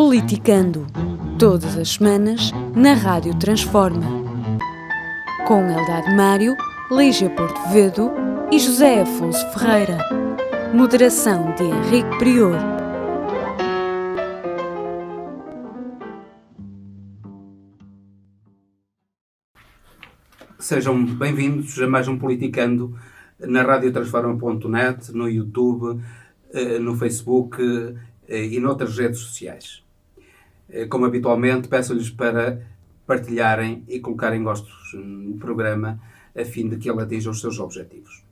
Politicando, todas as semanas, na Rádio Transforma. Com Eldad Mário, Lígia Portovedo e José Afonso Ferreira. Moderação de Henrique Prior. Sejam bem-vindos a mais um Politicando na radiotransforma.net, no YouTube, no Facebook e noutras redes sociais. Como habitualmente, peço-lhes para partilharem e colocarem gostos no programa a fim de que ele atinja os seus objetivos.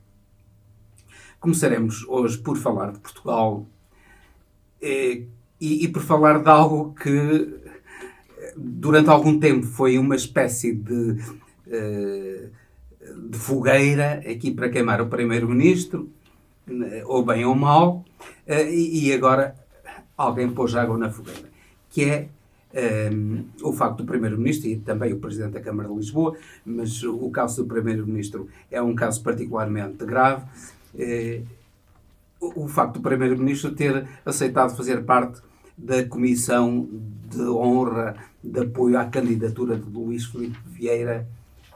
Começaremos hoje por falar de Portugal e por falar de algo que durante algum tempo foi uma espécie de fogueira aqui para queimar o Primeiro-Ministro, ou bem ou mal, e agora alguém pôs água na fogueira, que é o facto do Primeiro-Ministro e também o Presidente da Câmara de Lisboa, mas o caso do Primeiro-Ministro é um caso particularmente grave, o facto do Primeiro-Ministro ter aceitado fazer parte da Comissão de Honra de apoio à candidatura de Luís Filipe Vieira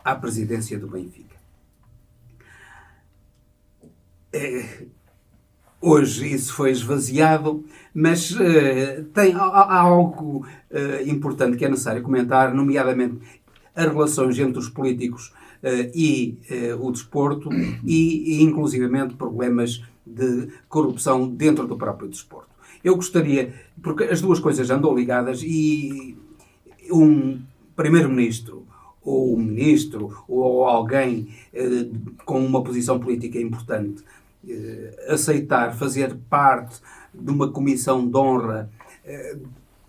à presidência do Benfica. Hoje isso foi esvaziado, mas há algo importante que é necessário comentar, nomeadamente as relações entre os políticos e o desporto e inclusivamente problemas de corrupção dentro do próprio desporto. Eu gostaria, porque as duas coisas andam ligadas e um primeiro-ministro ou um ministro ou alguém com uma posição política importante aceitar fazer parte de uma comissão de honra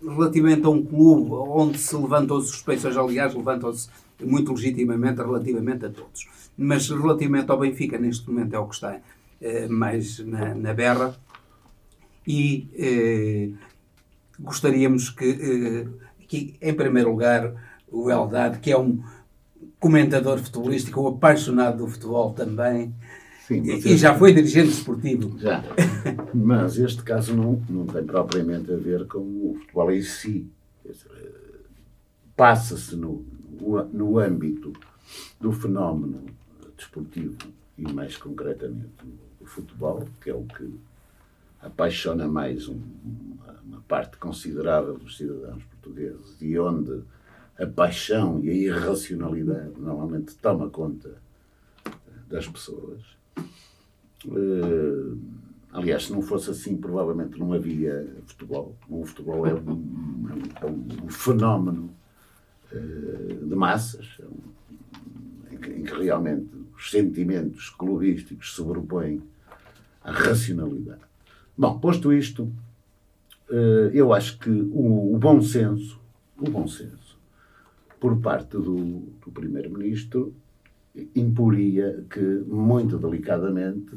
relativamente a um clube onde se levantam as suspeições, aliás, levantam-se muito legitimamente relativamente a todos. Mas relativamente ao Benfica, neste momento é o que está mais na berra e gostaríamos que, em primeiro lugar, o Eldad, que é um comentador futebolístico, um apaixonado do futebol também, sim, e já foi dirigente desportivo. Já, mas este caso não tem propriamente a ver com o futebol em si. Passa-se no âmbito do fenómeno desportivo e mais concretamente o futebol, que é o que apaixona mais uma parte considerável dos cidadãos portugueses e onde a paixão e a irracionalidade normalmente toma conta das pessoas. Aliás, se não fosse assim, provavelmente não havia futebol. O futebol é um fenómeno de massas, em que realmente os sentimentos clubísticos se sobrepõem à racionalidade. Bom, posto isto, eu acho que o bom senso, por parte do Primeiro-Ministro, imporia que, muito delicadamente,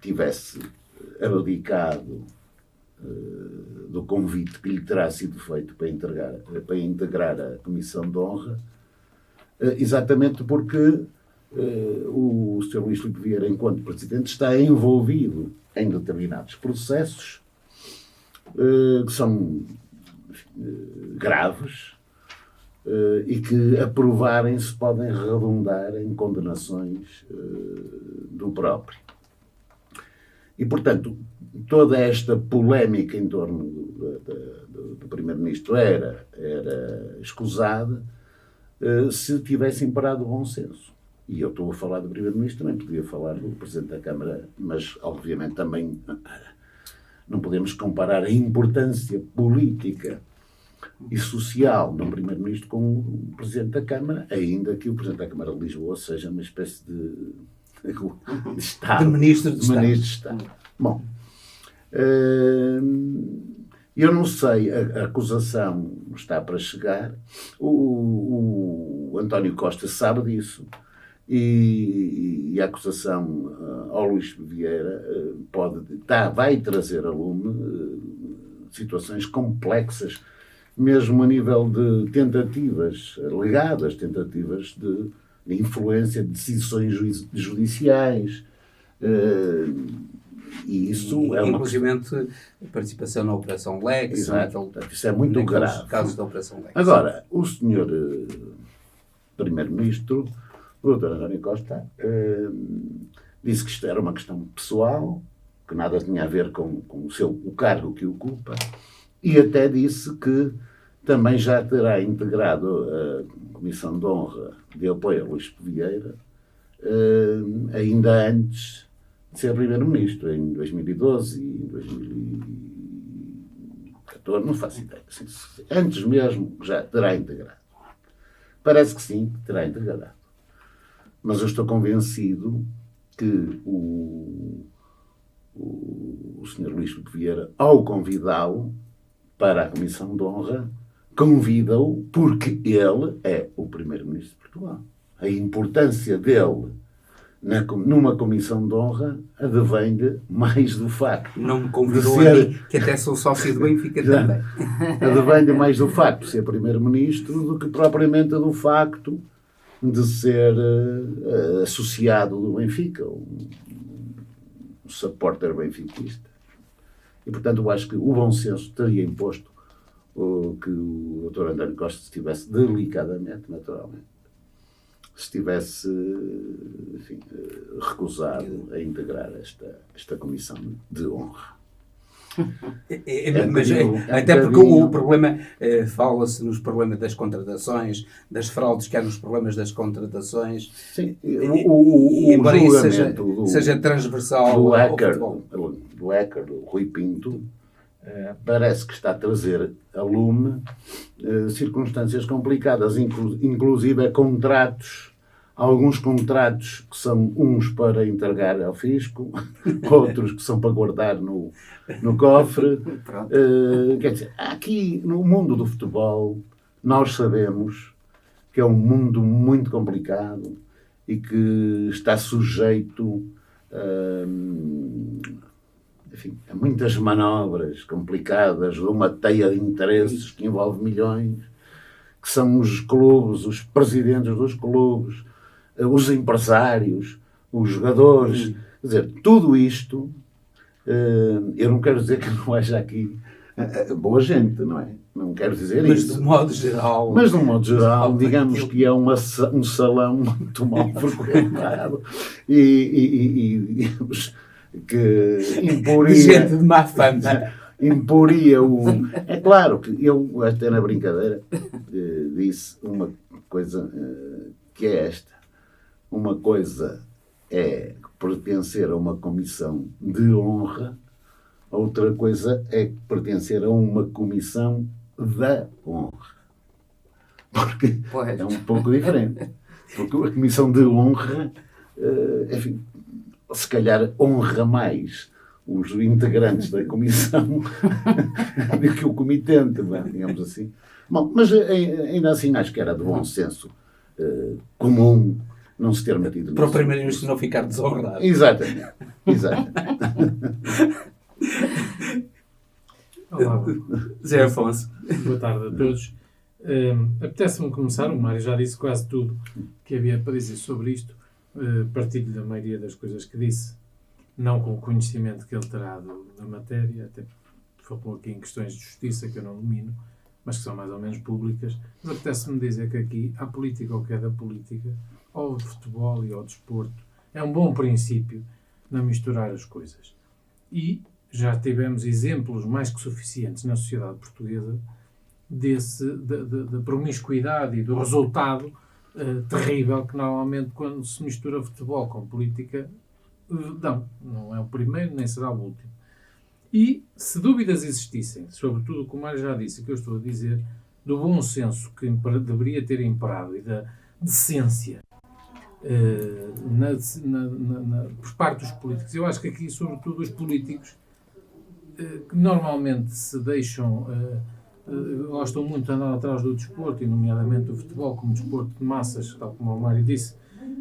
tivesse abdicado do convite que lhe terá sido feito para integrar a Comissão de Honra, exatamente porque o Sr. Luís Filipe Vieira, enquanto Presidente, está envolvido em determinados processos que são graves e que, aprovarem-se, podem redundar em condenações do próprio. E, portanto, toda esta polémica em torno do Primeiro-Ministro era escusada se tivesse imperado o bom senso. E eu estou a falar do Primeiro-Ministro, também podia falar do Presidente da Câmara, mas, obviamente, também não podemos comparar a importância política e social do Primeiro-Ministro com o Presidente da Câmara, ainda que o Presidente da Câmara de Lisboa seja uma espécie de Estado. De Ministro de Estado. Bom, eu não sei, a acusação está para chegar, o António Costa sabe disso, e a acusação ao Luís Vieira vai trazer a lume situações complexas, mesmo a nível de alegadas tentativas de influência de decisões judiciais E isso é uma inclusivamente a participação na Operação Lex. Exato. Isso é muito grave. Casos da Operação Lex. Agora, o senhor Primeiro-Ministro, o Dr. António Costa, disse que isto era uma questão pessoal, que nada tinha a ver com o cargo que ocupa, e até disse que também já terá integrado a Comissão de Honra de apoio a Luís Vieira, ainda antes de ser Primeiro-Ministro, em 2012 e 2014, não faço ideia. Antes mesmo já terá integrado. Parece que sim, que terá integrado. Mas eu estou convencido que o Sr. Luís Vieira, ao convidá-lo para a Comissão de Honra, convida-o porque ele é o Primeiro-Ministro de Portugal. A importância dele numa Comissão de Honra advém mais do facto... Não me convidou a mim, que até sou sócio do Benfica também. Advém mais do facto de ser Primeiro-Ministro do que propriamente do facto de ser associado do Benfica, um supporter benfiquista. E, portanto, eu acho que o bom senso teria imposto que o Dr. António Costa estivesse delicadamente, naturalmente, estivesse, enfim, recusado a integrar esta comissão de honra. Até porque o problema, fala-se nos problemas das contratações, das fraudes que há nos problemas das contratações. Sim, embora isso seja transversal do ao hacker, futebol. Do hacker, do Rui Pinto, parece que está a trazer a lume circunstâncias complicadas, inclusive contratos, alguns contratos que são uns para entregar ao fisco, outros que são para guardar no cofre. Quer dizer, aqui no mundo do futebol, nós sabemos que é um mundo muito complicado e que está sujeito enfim, a muitas manobras complicadas, de uma teia de interesses que envolve milhões, que são os clubes, os presidentes dos clubes, os empresários, os jogadores. Quer dizer, tudo isto, eu não quero dizer que não haja aqui boa gente, não é? Não quero dizer mas isso. Mas de um modo geral, digamos que é um salão muito mal frequentado e digamos que imporia... Gente de má fama. Imporia o... É claro que eu, até na brincadeira, disse uma coisa que é esta. Uma coisa é pertencer a uma comissão de honra, outra coisa é pertencer a uma comissão da honra. Porque é um pouco diferente. Porque a comissão de honra, enfim, se calhar honra mais os integrantes da comissão do que o comitente, digamos assim. Bom, mas ainda assim acho que era de bom senso comum não se ter metido nisso. Para o Primeiro-Ministro não ficar desonrado. Exatamente. Olá, Zé Afonso. boa tarde a todos. Apetece-me começar, o Mário já disse quase tudo que havia para dizer sobre isto. Partilho da maioria das coisas que disse, não com o conhecimento que ele terá da matéria, até falou aqui em questões de justiça que eu não domino, mas que são mais ou menos públicas. Mas apetece-me dizer que aqui há política ou que é da política, ou de futebol e ao desporto. É um bom princípio não misturar as coisas. E já tivemos exemplos mais que suficientes na sociedade portuguesa da promiscuidade e do resultado terrível que normalmente quando se mistura futebol com política não é o primeiro nem será o último. E se dúvidas existissem, sobretudo como eu já disse, que eu estou a dizer, do bom senso que deveria ter imperado e da decência por parte dos políticos, eu acho que aqui sobretudo os políticos que normalmente se deixam gostam muito de andar atrás do desporto, e nomeadamente do futebol como desporto de massas, tal como o Mário disse,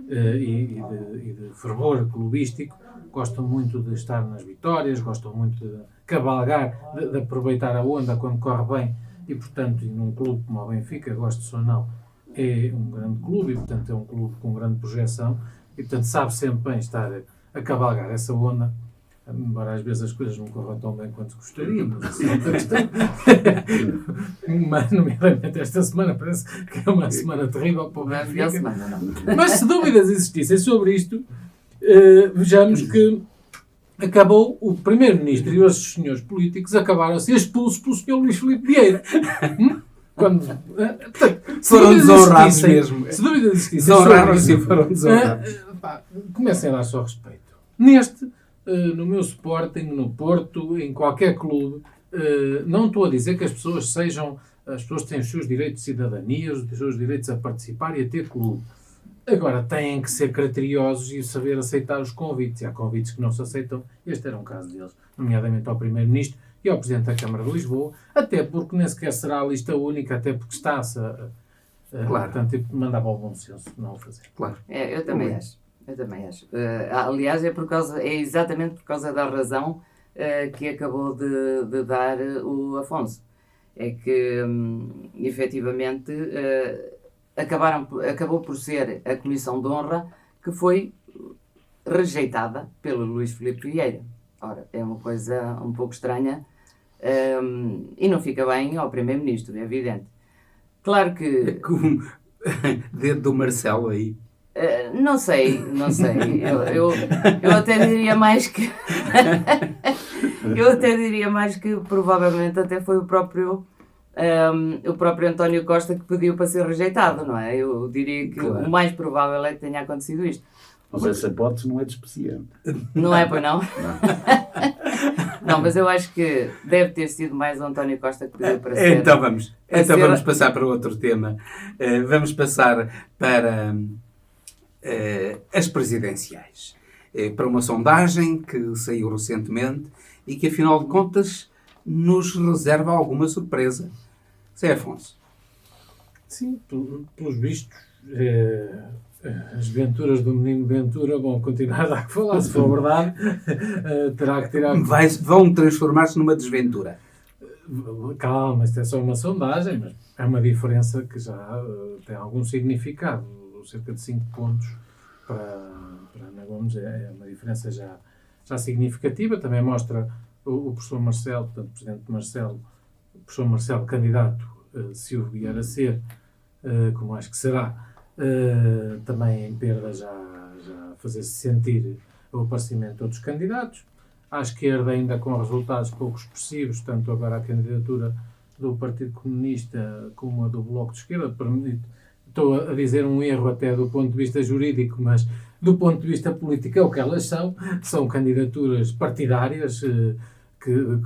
e de fervor clubístico, gostam muito de estar nas vitórias, gostam muito de cavalgar, de aproveitar a onda quando corre bem, e portanto, num clube como o Benfica, gosto ou não, é um grande clube, e portanto é um clube com grande projeção, e portanto sabe sempre bem estar a cavalgar essa onda. embora às vezes as coisas não corram tão bem quanto gostaríamos. Assim, é outra questão. Mas, nomeadamente, esta semana parece que é uma semana terrível para o Benfica. Mas se dúvidas existissem sobre isto, vejamos que acabou o Primeiro-Ministro e os senhores políticos acabaram a ser expulsos pelo Sr. Luís Filipe Vieira. Foram desonrados mesmo. Se dúvidas existissem, Desonraram-se e foram desonrados. Comecem a dar só respeito. Neste, no meu Sporting, no Porto, em qualquer clube, não estou a dizer que as pessoas têm os seus direitos de cidadania, os seus direitos a participar e a ter clube. Agora, têm que ser criteriosos e saber aceitar os convites. E há convites que não se aceitam. Este era um caso deles, nomeadamente ao Primeiro-Ministro e ao Presidente da Câmara de Lisboa, até porque nem sequer será a lista única, até porque está-se claro. Portanto, mandava ao bom senso não o fazer. Claro. Eu também acho. Aliás, é exatamente por causa da razão que acabou de dar o Afonso. É que, efetivamente, acabou por ser a Comissão de Honra que foi rejeitada pelo Luís Filipe Vieira. Ora, é uma coisa um pouco estranha e não fica bem ao Primeiro-Ministro, é evidente. Claro que... Com dedo do Marcelo aí. Não sei. Eu até diria mais que... eu até diria mais que provavelmente até foi o próprio António Costa que pediu para ser rejeitado, não é? Eu diria que o mais provável é que tenha acontecido isto. Mas essa hipótese não é despreciante. Não é, pois não? Não, mas eu acho que deve ter sido mais o António Costa que pediu para ser... Então vamos passar para outro tema. Vamos passar para as presidenciais. Para uma sondagem que saiu recentemente e que, afinal de contas, nos reserva alguma surpresa. Zé Afonso. Sim, pelos vistos, as venturas do menino Ventura vão continuar a dar que falar, se for verdade, terá que tirar... Vão transformar-se numa desventura. Calma, isto é só uma sondagem, mas é uma diferença que já tem algum significado. Cerca de 5 pontos para Ana Gomes é uma diferença já significativa. Também mostra o professor Marcelo, portanto, o presidente Marcelo, o professor Marcelo, candidato, se o vier a ser, como acho que será, também em perda já fazer-se sentir o aparecimento de outros candidatos. À esquerda, ainda com resultados pouco expressivos, tanto agora a candidatura do Partido Comunista como a do Bloco de Esquerda. Estou a dizer um erro até do ponto de vista jurídico, mas do ponto de vista político é o que elas são candidaturas partidárias que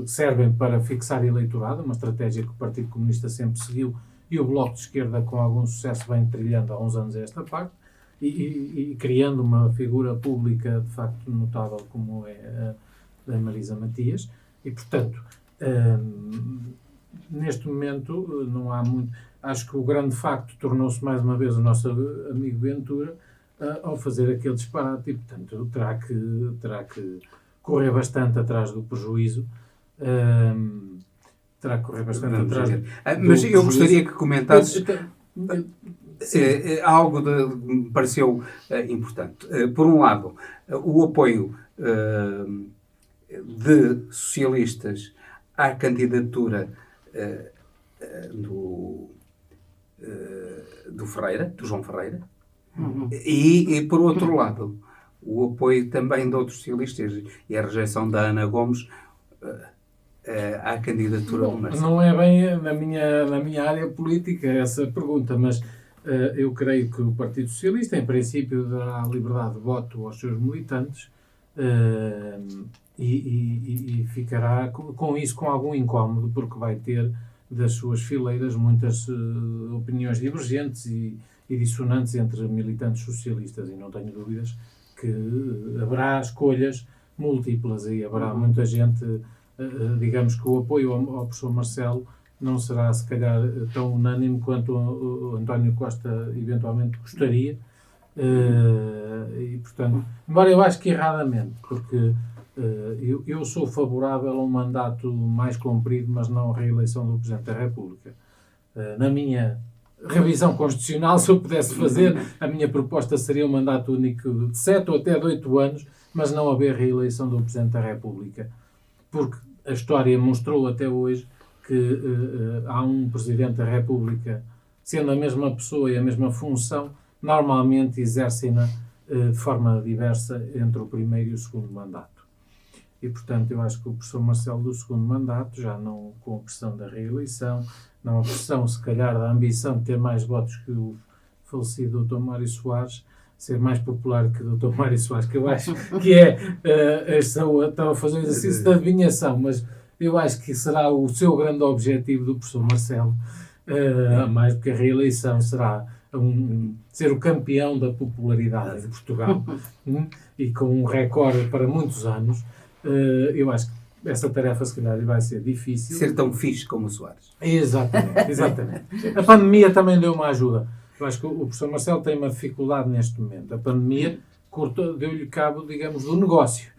servem para fixar eleitorado, uma estratégia que o Partido Comunista sempre seguiu e o Bloco de Esquerda com algum sucesso vem trilhando há uns anos a esta parte e criando uma figura pública de facto notável como é a Marisa Matias e, portanto, neste momento não há muito... Acho que o grande facto tornou-se mais uma vez o nosso amigo Ventura ao fazer aquele disparate e, portanto, terá que correr bastante atrás do prejuízo. Mas eu gostaria que comentasses algo que me pareceu importante. Por um lado, o apoio de socialistas à candidatura do João Ferreira, e por outro lado, o apoio também de outros socialistas e a rejeição da Ana Gomes à candidatura do Marcelo. Não é bem na minha área política essa pergunta, mas eu creio que o Partido Socialista, em princípio, dará liberdade de voto aos seus militantes e ficará com isso com algum incómodo, porque vai ter das suas fileiras muitas opiniões divergentes e dissonantes entre militantes socialistas, e não tenho dúvidas que haverá escolhas múltiplas e haverá muita gente, digamos que o apoio ao professor Marcelo não será se calhar tão unânime quanto o António Costa eventualmente gostaria e portanto, embora eu acho que erradamente, porque eu sou favorável a um mandato mais comprido, mas não a reeleição do Presidente da República. Na minha revisão constitucional, se eu pudesse fazer, a minha proposta seria um mandato único de 7 ou até de 8 anos, mas não haver reeleição do Presidente da República. Porque a história mostrou até hoje que há um Presidente da República, sendo a mesma pessoa e a mesma função, normalmente exercem-na de forma diversa entre o primeiro e o segundo mandato. E, portanto, eu acho que o professor Marcelo do segundo mandato, já não com a pressão da reeleição, não a pressão, se calhar, da ambição de ter mais votos que o falecido Dr. Mário Soares, ser mais popular que o Dr. Mário Soares, que eu acho que estava a fazer um exercício de adivinhação, mas eu acho que será o seu grande objetivo do professor Marcelo, mais do que a reeleição, será ser o campeão da popularidade em Portugal, e com um recorde para muitos anos. Eu acho que essa tarefa, se calhar, vai ser difícil. Ser tão fixe como o Soares. Exatamente. A pandemia também deu uma ajuda. Eu acho que o professor Marcelo tem uma dificuldade neste momento. A pandemia deu-lhe cabo, digamos, do negócio.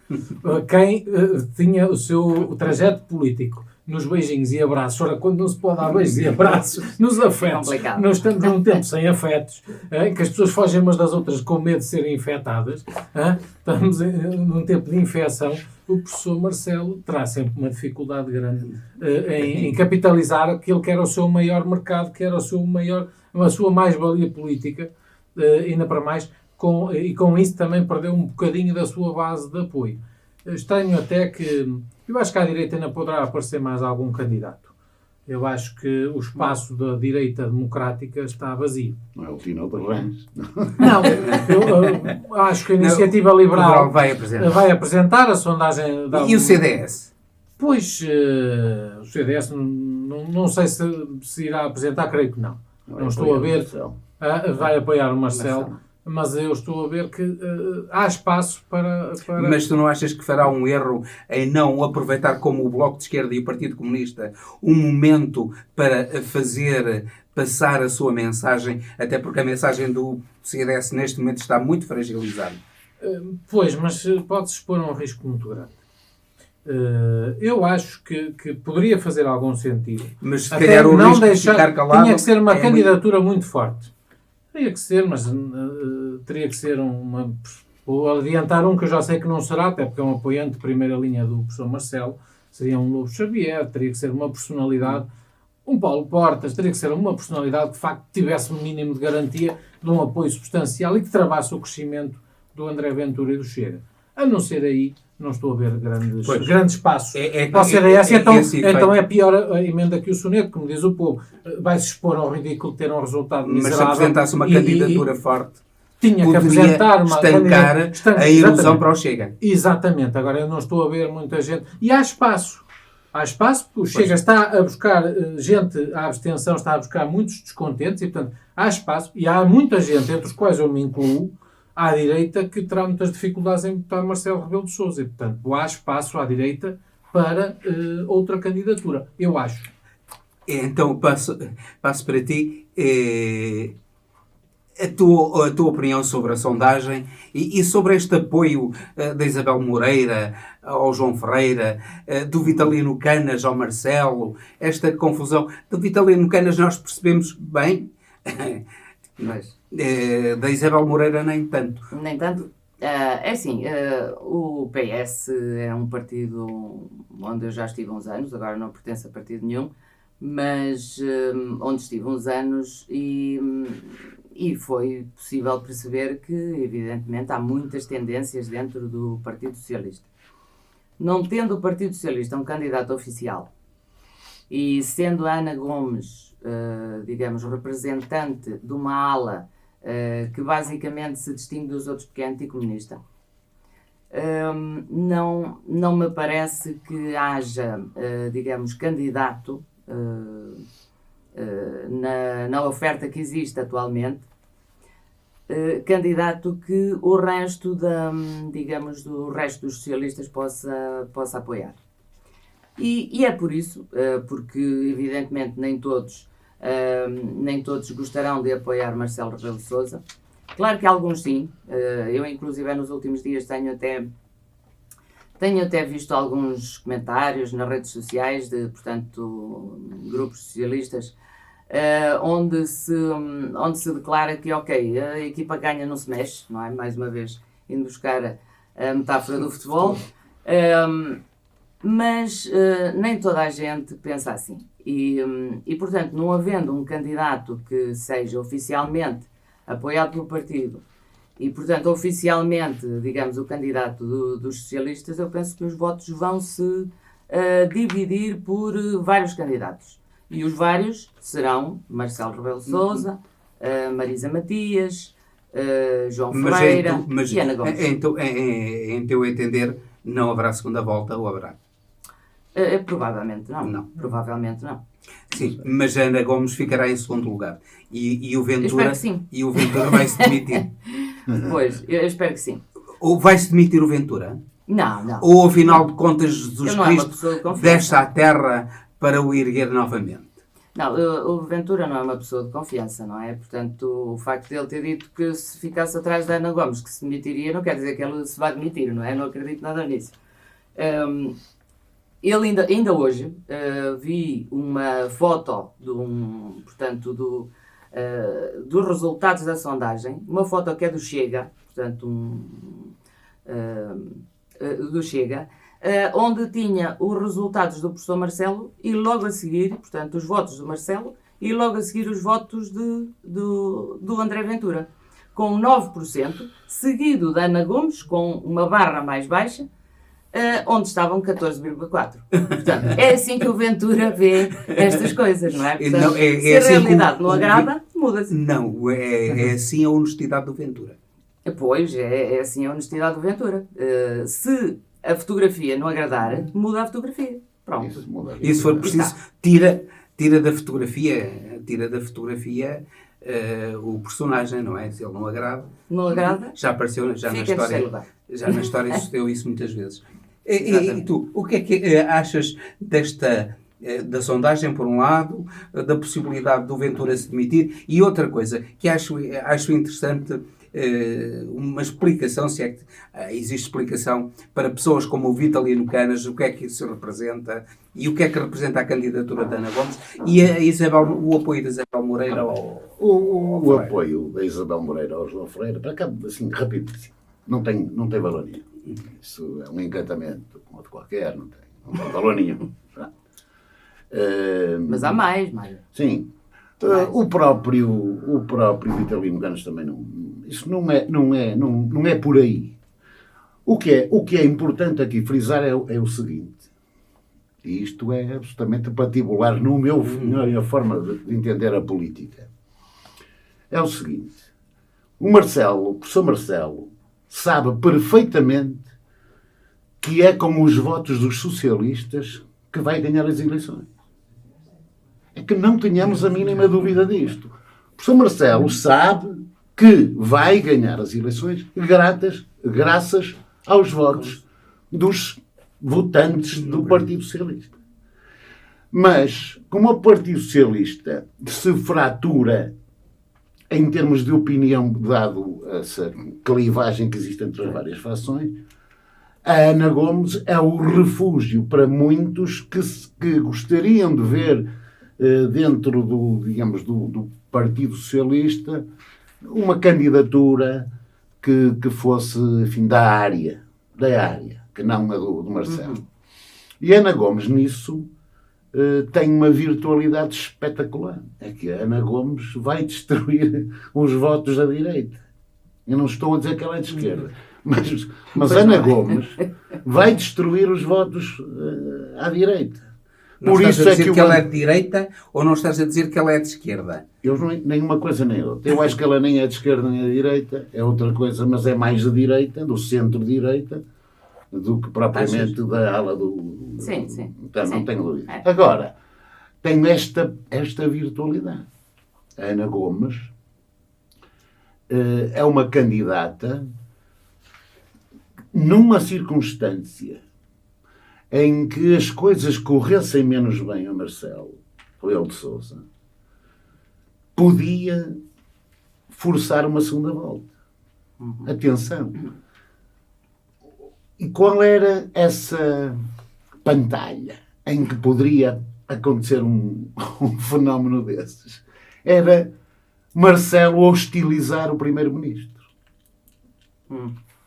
Quem tinha o seu trajeto político nos beijinhos e abraços, ora, quando não se pode dar beijos e abraços, nos afetos, nós estamos num tempo sem afetos, em que as pessoas fogem umas das outras com medo de serem infectadas, estamos num tempo de infecção. O professor Marcelo terá sempre uma dificuldade grande em capitalizar aquilo que era o seu maior mercado, que era a sua mais-valia política, ainda para mais, e com isso também perdeu um bocadinho da sua base de apoio. Estranho até que... Eu acho que à direita ainda poderá aparecer mais algum candidato. Eu acho que o espaço da direita democrática está vazio. Não é o Tino de Rãs. Não, eu acho que a Iniciativa Liberal vai apresentar a sondagem... E o CDS? Pois, o CDS não sei se irá apresentar, creio que não. Não estou a ver. Vai apoiar o Marcelo. Mas eu estou a ver que há espaço para... Mas tu não achas que fará um erro em não aproveitar, como o Bloco de Esquerda e o Partido Comunista, um momento para fazer passar a sua mensagem, até porque a mensagem do CDS neste momento está muito fragilizada? Pois, mas pode-se expor a um risco muito grande. Eu acho que poderia fazer algum sentido. Mas se calhar o risco de ficar calado... Tinha que ser uma candidatura muito forte. Teria que ser, mas teria que ser Vou adiantar que eu já sei que não será, até porque é um apoiante de primeira linha do professor Marcelo. Seria um Lobo Xavier, teria que ser uma personalidade, um Paulo Portas, teria que ser uma personalidade que de facto tivesse um mínimo de garantia de um apoio substancial e que travasse o crescimento do André Ventura e do Chega. A não ser aí, não estou a ver grandes passos. Para o CDS, então é pior a emenda que o soneto, como diz o povo. Vai-se expor ao ridículo de ter um resultado miserável. Mas se apresentasse uma candidatura forte, tinha que apresentar uma candidatura a ilusão para o Chega. Exatamente. Agora eu não estou a ver muita gente. E há espaço. Há espaço, porque o Chega está a buscar gente à abstenção, está a buscar muitos descontentes e, portanto, há espaço. E há muita gente, entre os quais eu me incluo, à direita, que terá muitas dificuldades em votar Marcelo Rebelo de Sousa. E, portanto, há espaço à direita para outra candidatura. Eu acho. Então, passo para ti a tua opinião sobre a sondagem e sobre este apoio da Isabel Moreira ao João Ferreira, do Vitalino Canas ao Marcelo, esta confusão. Do Vitalino Canas nós percebemos bem, mas da Isabel Moreira nem tanto. Nem tanto? É assim, o PS é um partido onde eu já estive uns anos, agora não pertence a partido nenhum, mas onde estive uns anos e foi possível perceber que, evidentemente, há muitas tendências dentro do Partido Socialista. Não tendo o Partido Socialista um candidato oficial e sendo a Ana Gomes, digamos, representante de uma ala que basicamente se distingue dos outros porque é anticomunista, não me parece que haja, digamos, candidato na oferta que existe atualmente, candidato que o resto do resto dos socialistas possa apoiar. E é por isso, porque evidentemente nem todos gostarão de apoiar Marcelo Rebelo de Sousa. Claro que alguns sim. Eu inclusive nos últimos dias tenho até visto alguns comentários nas redes sociais de, portanto, grupos socialistas onde se declara que, ok, a equipa ganha não se mexe, não é? Mais uma vez, indo buscar a metáfora do futebol. Mas nem toda a gente pensa assim. E, portanto, não havendo um candidato que seja oficialmente apoiado pelo partido e, portanto, oficialmente, digamos, o candidato dos socialistas, eu penso que os votos vão se dividir por vários candidatos. E os vários serão Marcelo Rebelo de Sousa, Marisa Matias, João Ferreira e Ana Gomes. Em teu entender, não haverá segunda volta ou haverá? Provavelmente não. Provavelmente não. Sim, mas a Ana Gomes ficará em segundo lugar. E o Ventura, espero que sim. E o Ventura vai-se demitir. Pois, eu espero que sim. Ou vai-se demitir o Ventura? Não. Ou, afinal de contas, Jesus Ele não é uma Cristo pessoa de confiança. desce à terra para o erguer novamente? Não, o Ventura não é uma pessoa de confiança, não é? Portanto, o facto de ele ter dito que se ficasse atrás da Ana Gomes que se demitiria, não quer dizer que ele se vá demitir, não é? Não acredito nada nisso. Ele ainda hoje vi uma foto dos resultados da sondagem, uma foto que é do Chega, portanto, do Chega, onde tinha os resultados do professor Marcelo e logo a seguir, portanto, os votos do Marcelo e logo a seguir os votos do André Ventura, com 9%, seguido da Ana Gomes, com uma barra mais baixa, onde estavam 14,4%. Portanto, é assim que o Ventura vê estas coisas, não é? Portanto, Não, se a assim realidade não agrada, muda-se. Não, é assim a honestidade do Ventura. Pois, é assim a honestidade do Ventura. Se a fotografia não agradar, muda a fotografia. Pronto. E se for preciso, tira da fotografia o personagem, não é? Se ele não agrada. Não agrada? Já apareceu já na história sucedeu isso muitas vezes. E tu, o que é que achas da sondagem, por um lado, da possibilidade do Ventura se demitir, e outra coisa que acho interessante, uma explicação, se é que existe explicação, para pessoas como o Vitalino Canas, o que é que isso representa e o que é que representa a candidatura da Ana Gomes e o apoio da Isabel Moreira ao o apoio da Isabel Moreira ao João Ferreira, para cá, assim, rapidíssimo, não tem valor nenhum. Isso é um encantamento, como outro qualquer, não tem valor nenhum. Mas há mais, Mário. Sim. O próprio Vitalino Canas também não. Isso não é por aí. O que é importante aqui frisar é o seguinte, e isto é absolutamente patibular na minha forma de entender a política. É o seguinte, o professor Marcelo, sabe perfeitamente que é com os votos dos socialistas que vai ganhar as eleições. É que não tenhamos a mínima dúvida disto. O professor Marcelo sabe que vai ganhar as eleições graças aos votos dos votantes do Partido Socialista. Mas, como o Partido Socialista se fratura em termos de opinião, dado essa clivagem que existe entre as várias fações, a Ana Gomes é o refúgio para muitos que gostariam de ver dentro do Partido Socialista uma candidatura que fosse, enfim, da área, que não a do Marcelo. E Ana Gomes, nisso, tem uma virtualidade espetacular. É que a Ana Gomes vai destruir os votos da direita. Eu não estou a dizer que ela é de esquerda, mas Ana Gomes vai destruir os votos à direita. Não Por estás isso a dizer que ela é Ana... de direita ou não estás a dizer que ela é de esquerda? Eu nem uma coisa nem outra. Eu acho que ela nem é de esquerda nem é de direita, é outra coisa, mas é mais de direita, do centro-direita, do que propriamente da ala do... Sim. Então, não tenho dúvida. Agora, tem esta virtualidade. A Ana Gomes é uma candidata numa circunstância em que as coisas corressem menos bem a Marcelo Rebelo de Sousa, podia forçar uma segunda volta. Atenção. E qual era essa pantalha em que poderia acontecer um fenómeno desses, era Marcelo hostilizar o primeiro-ministro.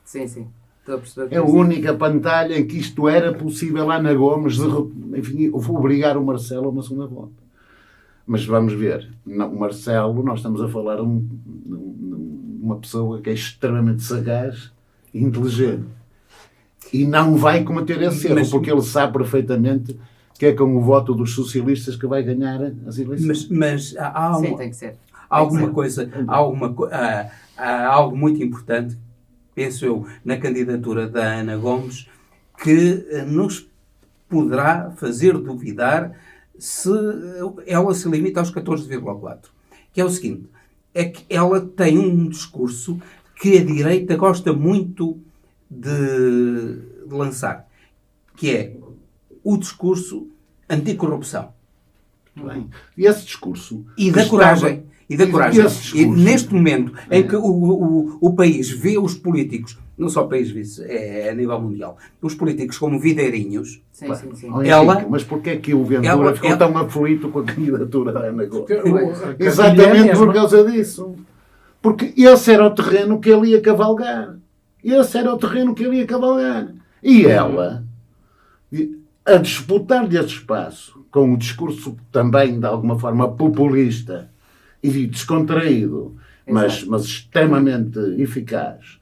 Sim, sim. Estou a perceber. É a única pantalha em que isto era possível. Ana Gomes, enfim, obrigar o Marcelo a uma segunda volta. Mas vamos ver, o Marcelo, nós estamos a falar de uma pessoa que é extremamente sagaz e inteligente. E não vai cometer esse erro, porque ele sabe perfeitamente que é com o voto dos socialistas que vai ganhar as eleições. Mas há Sim, tem que ser. há algo muito importante, penso eu, na candidatura da Ana Gomes, que nos poderá fazer duvidar se ela se limita aos 14,4. Que é o seguinte, é que ela tem um discurso que a direita gosta muito de lançar, que é o discurso anticorrupção. Bem, e esse discurso... E da coragem. E neste momento em que o país vê os políticos, não só o país, é a nível mundial, os políticos como videirinhos. Sim. Mas porquê é que o Ventura ficou tão aflito com a candidatura da Ana Gomes? Exatamente por causa disso. Porque esse era o terreno que ele ia cavalgar. E ela, a disputar-lhe esse espaço, com um discurso também, de alguma forma, populista e descontraído, mas extremamente eficaz,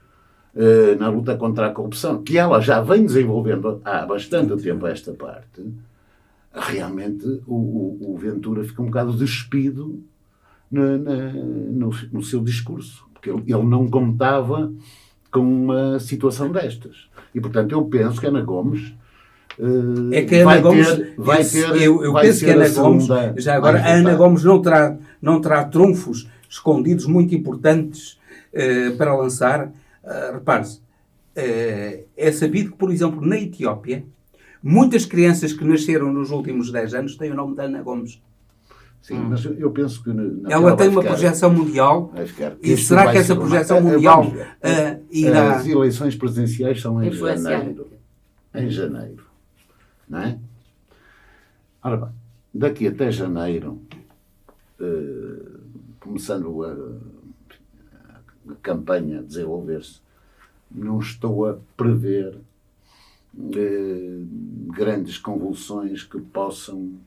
na luta contra a corrupção, que ela já vem desenvolvendo há bastante tempo esta parte, realmente o Ventura fica um bocado despido no seu discurso, porque ele não contava com uma situação destas. E, portanto, eu penso que Ana Gomes já agora, a Ana Gomes não terá trunfos escondidos muito importantes para lançar. Repare-se, é sabido que, por exemplo, na Etiópia, muitas crianças que nasceram nos últimos 10 anos têm o nome de Ana Gomes. Sim, mas eu penso que ela tem uma projeção mundial. E será que essa projeção mundial irá... As eleições presidenciais são em janeiro. Não é? Ora bem, daqui até janeiro, começando a campanha a desenvolver-se, não estou a prever grandes convulsões que possam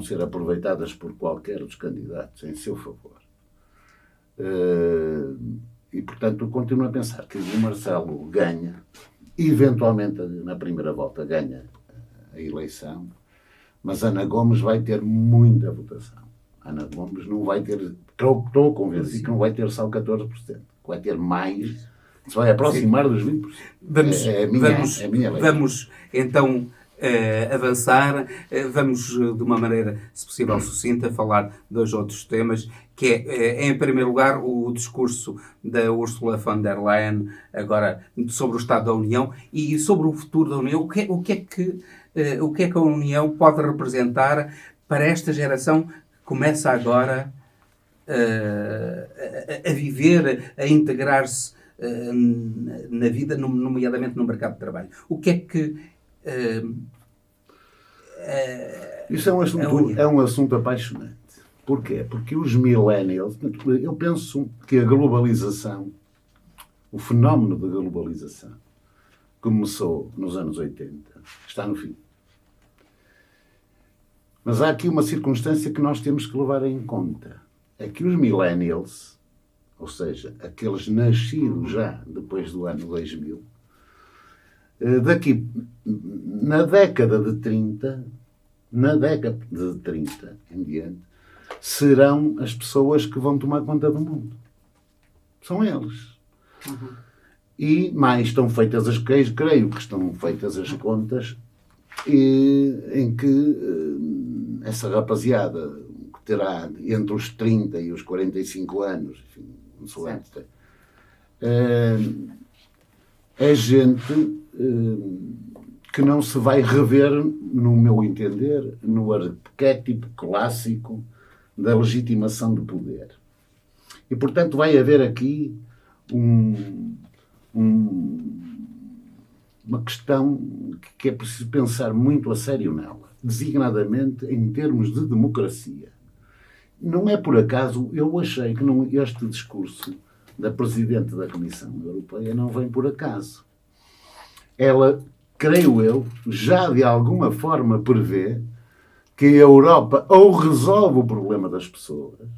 ser aproveitadas por qualquer dos candidatos em seu favor. E, portanto, continuo a pensar que o Marcelo ganha, eventualmente na primeira volta ganha a eleição, mas Ana Gomes vai ter muita votação. Ana Gomes não vai ter, estou convencido que não vai ter só 14%, que vai ter mais, se vai aproximar dos 20%. Vamos então avançar, vamos de uma maneira, se possível, sucinta, falar de dois outros temas, que é, em primeiro lugar, o discurso da Ursula von der Leyen, agora sobre o Estado da União e sobre o futuro da União. O que é que a União pode representar para esta geração que começa agora a viver, a integrar-se na vida, nomeadamente no mercado de trabalho? O que é que... Isso é um assunto apaixonante. Porquê? Porque os millennials, eu penso que a globalização, o fenómeno da globalização, começou nos anos 80, está no fim. Mas há aqui uma circunstância que nós temos que levar em conta. É que os millennials, ou seja, aqueles nascidos já depois do ano 2000, daqui, na década de 30 em diante, serão as pessoas que vão tomar conta do mundo. São eles. Uhum. E mais estão feitas creio que estão feitas as contas em que essa rapaziada que terá entre os 30 e os 45 anos, enfim, é gente que não se vai rever, no meu entender, no arquétipo clássico da legitimação do poder. E, portanto, vai haver aqui uma questão que é preciso pensar muito a sério nela. designadamente em termos de democracia. Não é por acaso, eu achei que este discurso da Presidente da Comissão Europeia não vem por acaso. Ela, creio eu, já de alguma forma prevê que a Europa ou resolve o problema das pessoas,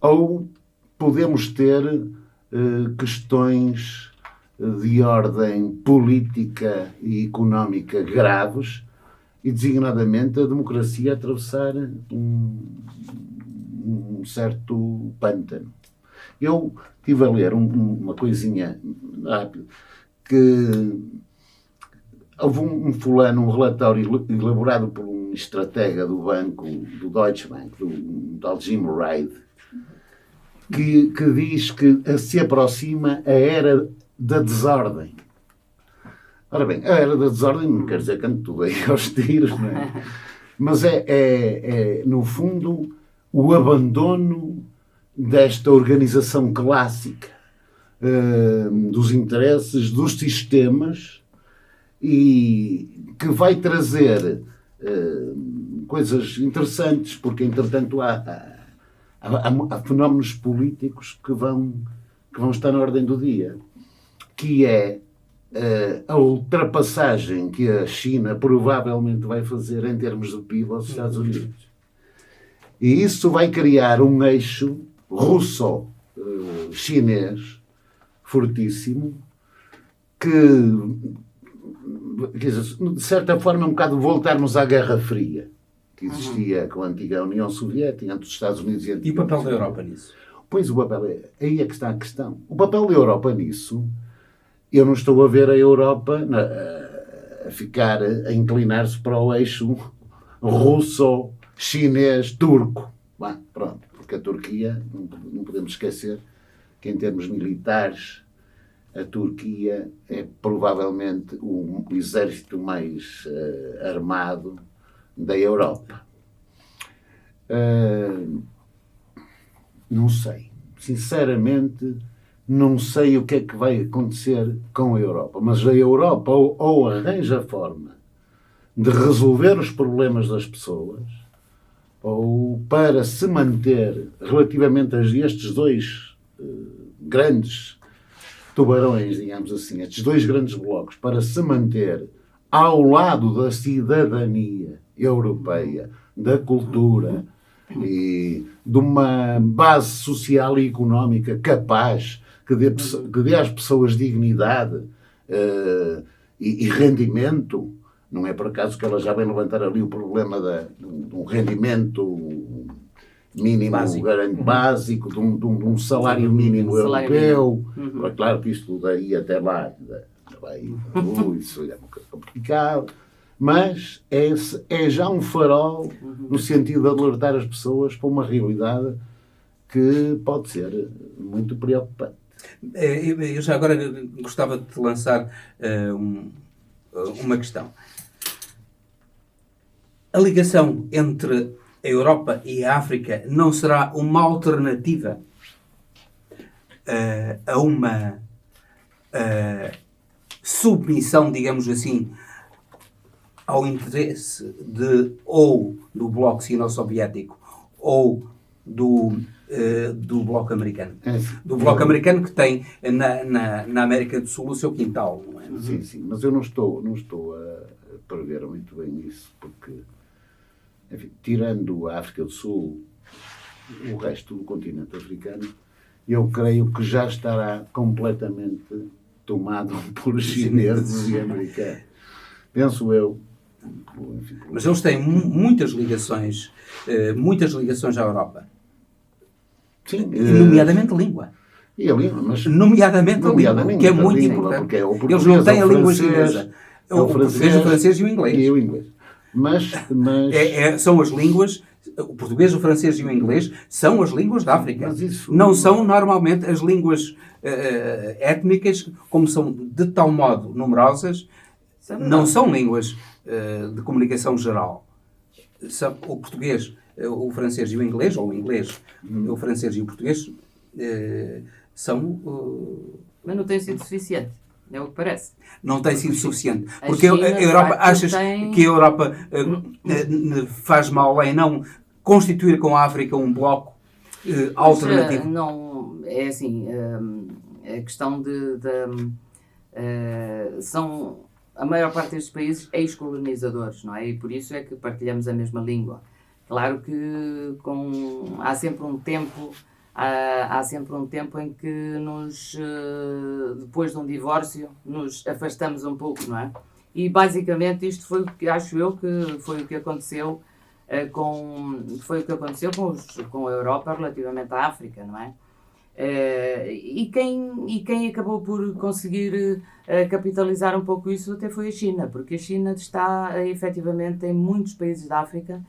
ou podemos ter questões de ordem política e económica graves, e designadamente a democracia atravessar um certo pântano. Eu estive a ler uma coisinha rápida, que houve um relatório elaborado por um estratega do banco, do Deutsche Bank, do tal Jim Reid, que diz que se aproxima a era da desordem. Ora bem, a era da desordem não quer dizer que ande tudo aí aos tiros, não é? Mas é, no fundo, o abandono desta organização clássica dos interesses, dos sistemas, e que vai trazer coisas interessantes, porque, entretanto, há fenómenos políticos que vão estar na ordem do dia, que é a ultrapassagem que a China provavelmente vai fazer em termos de PIB aos Estados Unidos. E isso vai criar um eixo russo-chinês fortíssimo, que, quer dizer, de certa forma, é um bocado voltarmos à Guerra Fria, que existia com a antiga União Soviética, entre os Estados Unidos e a E o papel da Europa nisso? Pois, aí é que está a questão. O papel da Europa nisso, eu não estou a ver a Europa a inclinar-se para o eixo russo-chinês-turco. Pronto, porque a Turquia, não podemos esquecer que em termos militares, a Turquia é provavelmente o exército mais armado da Europa. Não sei. Sinceramente, não sei o que é que vai acontecer com a Europa. Mas a Europa ou arranja forma de resolver os problemas das pessoas, ou para se manter relativamente a estes dois grandes tubarões, digamos assim, estes dois grandes blocos, para se manter ao lado da cidadania europeia, da cultura e de uma base social e económica capaz, que dê às pessoas dignidade e rendimento. Não é por acaso que ela já vem levantar ali o problema de um rendimento mínimo básico, de um salário mínimo europeu. É claro que isto daí até lá isso é complicado, mas é já um farol no sentido de alertar as pessoas para uma realidade que pode ser muito preocupante. Eu já agora gostava de te lançar uma questão. A ligação entre a Europa e a África não será uma alternativa a uma submissão, digamos assim, ao interesse ou do Bloco Sino-Soviético ou do Bloco Americano? Do Bloco Americano, que tem na América do Sul o seu quintal, não é? Sim, mas eu não estou a prever muito bem isso, porque, enfim, tirando a África do Sul, o resto do continente africano, eu creio que já estará completamente tomado por chineses e americanos. Penso eu. Enfim, mas eles têm muitas ligações à Europa. Sim, nomeadamente língua. E a língua, mas nomeadamente a língua, que é muito importante. Eles não têm a língua chinesa. O português, o francês e o inglês. Mas são as línguas, o português, o francês e o inglês são as línguas da África. Mas isso não são normalmente as línguas étnicas, como são de tal modo numerosas, não são línguas de comunicação geral. O português, o francês e o inglês, ou o inglês, o francês e o português, são... Mas não tem sido suficiente. É o que parece. Não tem sido suficiente. A Porque China, a Europa, de facto, achas tem- que a Europa faz mal em não constituir com a África um bloco alternativo? Não, é assim, a questão são a maior parte destes países ex-colonizadores, não é? E por isso é que partilhamos a mesma língua. Claro que há sempre um tempo em que depois de um divórcio, nos afastamos um pouco, não é? E basicamente isto foi o que acho eu que foi o que aconteceu com a Europa relativamente à África, não é? E quem acabou por conseguir capitalizar um pouco isso até foi a China, porque a China está efetivamente em muitos países da África,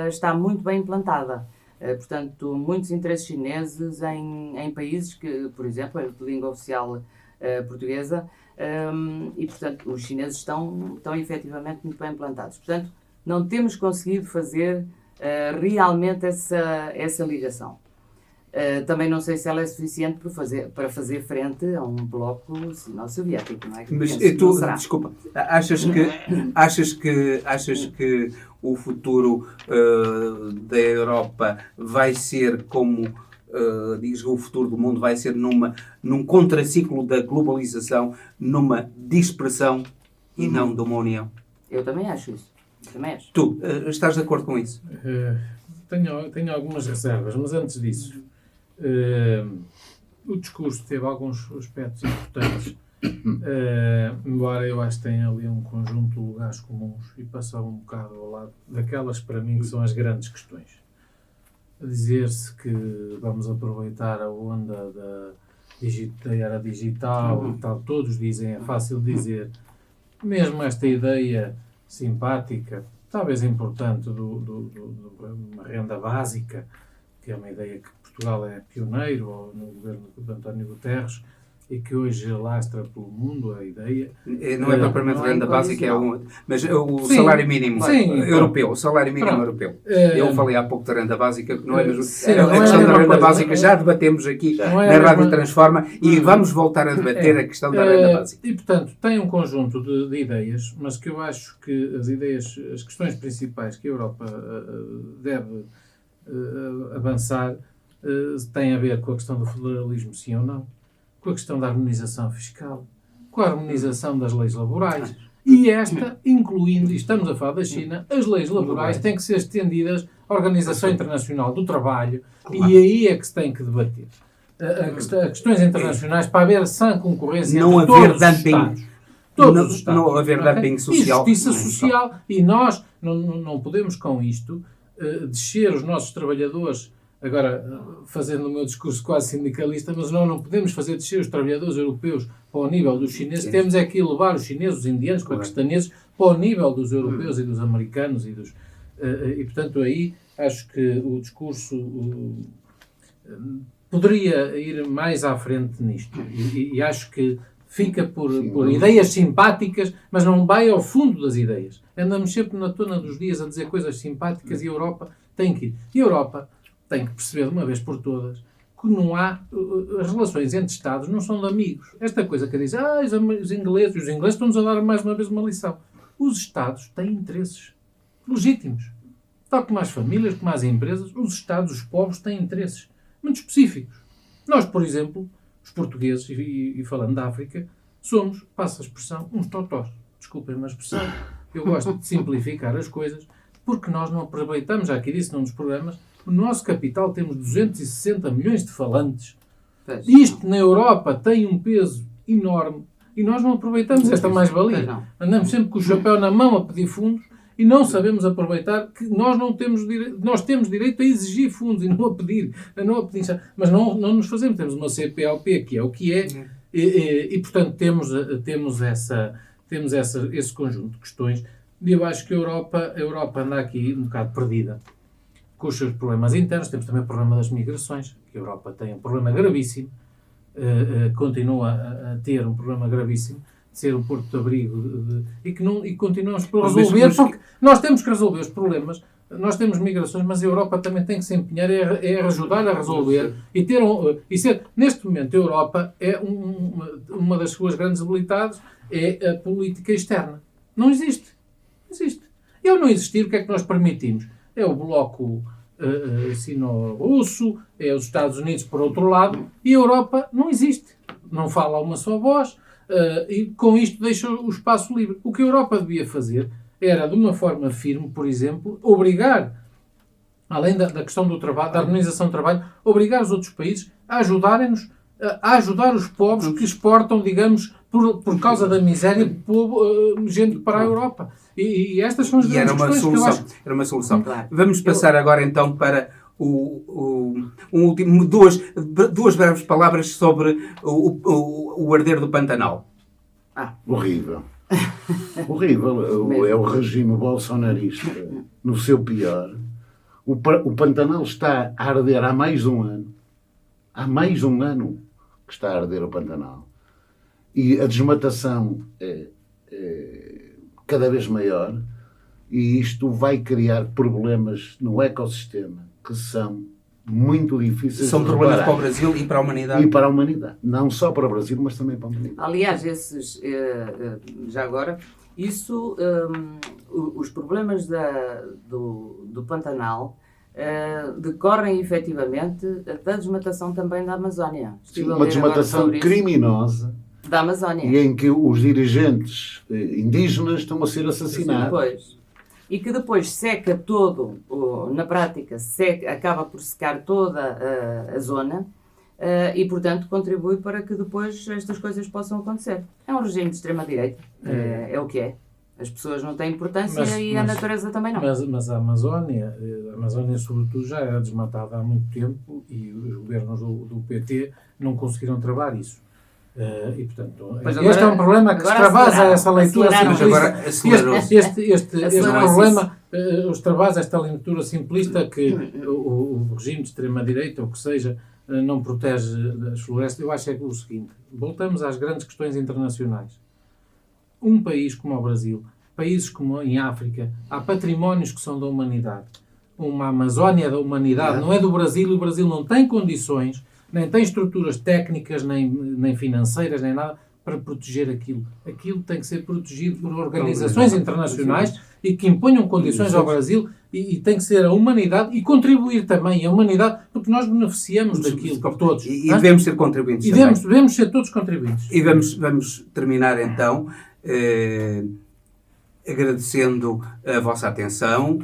está muito bem implantada. Portanto, muitos interesses chineses em países que, por exemplo, é de língua oficial portuguesa, e portanto os chineses estão efetivamente muito bem implantados. Portanto, não temos conseguido fazer realmente essa ligação. Também não sei se ela é suficiente para fazer frente a um bloco sino-soviético, não é? Mas Penso que tu, não será. desculpa, achas que o futuro da Europa vai ser como diz o futuro do mundo, vai ser num contraciclo da globalização, numa dispersão e não de uma união? Eu também acho isso. Também acho. Tu estás de acordo com isso? Tenho algumas reservas, mas antes disso, o discurso teve alguns aspectos importantes, embora eu acho que tenha ali um conjunto de lugares comuns e passava um bocado ao lado daquelas para mim que são as grandes questões. A dizer-se que vamos aproveitar a onda da era digital e tal, todos dizem, é fácil dizer, mesmo esta ideia simpática, talvez importante, de uma renda básica, que é uma ideia que Portugal é pioneiro no governo de António Guterres e que hoje lastra pelo mundo a ideia. Não é propriamente não é renda básica, mas o Sim, salário mínimo sim, europeu. O salário mínimo pronto. europeu. Eu falei há pouco da renda básica, que não é mesmo. Sim, A não é a questão da mesma renda coisa. básica já debatemos aqui Não é na a Rádio mesma- Transforma e vamos voltar a debater a questão da renda básica. E, portanto, tem um conjunto de ideias, mas que eu acho que as questões principais que a Europa deve avançar têm a ver com a questão do federalismo, sim ou não, com a questão da harmonização fiscal, com a harmonização das leis laborais. E esta, incluindo, e estamos a falar da China, as leis laborais têm que ser estendidas à Organização Internacional do Trabalho, e aí é que se tem que debater. Questões internacionais para haver sã concorrência Não entre haver todos os dumping. Estados. Todos os Estados. Não haver Ok? dumping social. E justiça social. E nós não podemos com isto descer os nossos trabalhadores, agora fazendo o meu discurso quase sindicalista, mas não podemos fazer descer os trabalhadores europeus para o nível dos chineses. Temos é que elevar os chineses, os indianos, os paquistaneses para o nível dos europeus e dos americanos e portanto aí acho que o discurso poderia ir mais à frente nisto e acho que fica por ideias simpáticas, mas não vai ao fundo das ideias. Andamos sempre na tona dos dias a dizer coisas simpáticas e a Europa tem que ir. E a Europa tem que perceber de uma vez por todas que não há... As relações entre Estados não são de amigos. Esta coisa que diz, os ingleses estão-nos a dar mais uma vez uma lição. Os Estados têm interesses legítimos. Tal como as famílias, como as empresas, os Estados, os povos, têm interesses muito específicos. Nós, por exemplo, os portugueses, e falando da África, somos, passa a expressão, uns totós. Desculpem-me a expressão. Eu gosto de simplificar as coisas, porque nós não aproveitamos, já aqui disse num dos programas, o nosso capital temos 260 milhões de falantes. Isto na Europa tem um peso enorme e nós não aproveitamos esta mais-valia. Andamos sempre com o chapéu na mão a pedir fundos e não sabemos aproveitar que nós não temos direito, nós temos direito a exigir fundos e não a pedir, mas não nos fazemos. Temos uma CPLP que é o que é e portanto temos esse conjunto de questões e eu acho que a Europa anda aqui um bocado perdida com os seus problemas internos. Temos também o problema das migrações, que a Europa tem um problema gravíssimo, continua a ter um problema gravíssimo, de ser um porto de abrigo, e continuamos por resolver, porque nós temos que resolver os problemas, nós temos migrações, mas a Europa também tem que se empenhar em ajudar a resolver, neste momento a Europa é uma das suas grandes debilidades é a política externa. Não existe. Não existe. E ao não existir, o que é que nós permitimos? É o bloco sino-russo, é os Estados Unidos por outro lado, e a Europa não existe. Não fala uma só voz, e com isto deixa o espaço livre. O que a Europa devia fazer era, de uma forma firme, por exemplo, obrigar, além da questão do trabalho, da harmonização do trabalho, obrigar os outros países a ajudarem-nos a ajudar os povos que exportam, digamos, por causa da miséria, gente para a Europa. E estas são as grandes questões que eu acho. Era uma solução. Claro. Vamos passar agora então para duas breves palavras sobre o arder do Pantanal. Horrível. Horrível. É o regime bolsonarista no seu pior. O Pantanal está a arder há mais de um ano. Há mais de um ano que está a arder o Pantanal. E a desmatação é cada vez maior, e isto vai criar problemas no ecossistema que são muito difíceis São de problemas reparar. para o Brasil e para a humanidade. E para a humanidade. Não só para o Brasil, mas também para a humanidade. Aliás, já agora, os problemas do Pantanal decorrem efetivamente da desmatação também da Amazónia. Estive a Uma ler agora desmatação sobre isso. criminosa, Da Amazónia. e em que os dirigentes indígenas estão a ser assassinados. Pois. E que depois seca todo, na prática, acaba por secar toda a zona e, portanto, contribui para que depois estas coisas possam acontecer. É um regime de extrema-direita. É o que é. As pessoas não têm importância e a natureza também não. Mas a Amazónia, sobretudo, já era desmatada há muito tempo e os governos do PT não conseguiram travar isso. E, portanto, Pois este é um problema que extravasa essa leitura aceleraram. simplista. Este Aceleraram-se. problema extravasa esta leitura simplista que o regime de extrema-direita, ou que seja, não protege as florestas. Eu acho é o seguinte: voltamos às grandes questões internacionais. Um país como o Brasil, países como em África, há patrimónios que são da humanidade. Uma Amazónia da humanidade, não é do Brasil, e o Brasil não tem condições, nem tem estruturas técnicas, nem financeiras, nem nada, para proteger aquilo. Aquilo tem que ser protegido por organizações internacionais e que imponham condições ao Brasil, e tem que ser a humanidade e contribuir também a humanidade, porque nós beneficiamos daquilo, todos. E devemos ser contribuintes E também. devemos ser todos contribuintes. E vamos terminar então agradecendo a vossa atenção,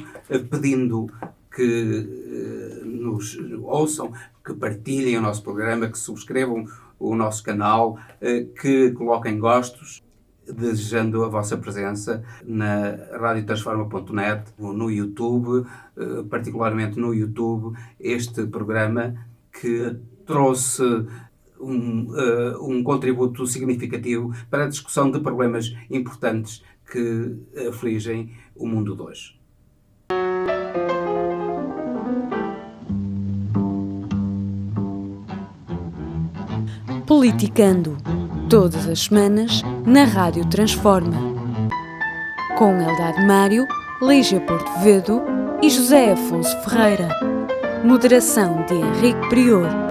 pedindo que nos ouçam, que partilhem o nosso programa, que subscrevam o nosso canal, que coloquem gostos, desejando a vossa presença na radiotransforma.net, no YouTube, particularmente no YouTube, este programa que trouxe um contributo significativo para a discussão de problemas importantes que afligem o mundo de hoje. Politicando, todas as semanas, na Rádio Transforma. Com Eldad Mário, Lígia Porto Vedo e José Afonso Ferreira. Moderação de Henrique Prior.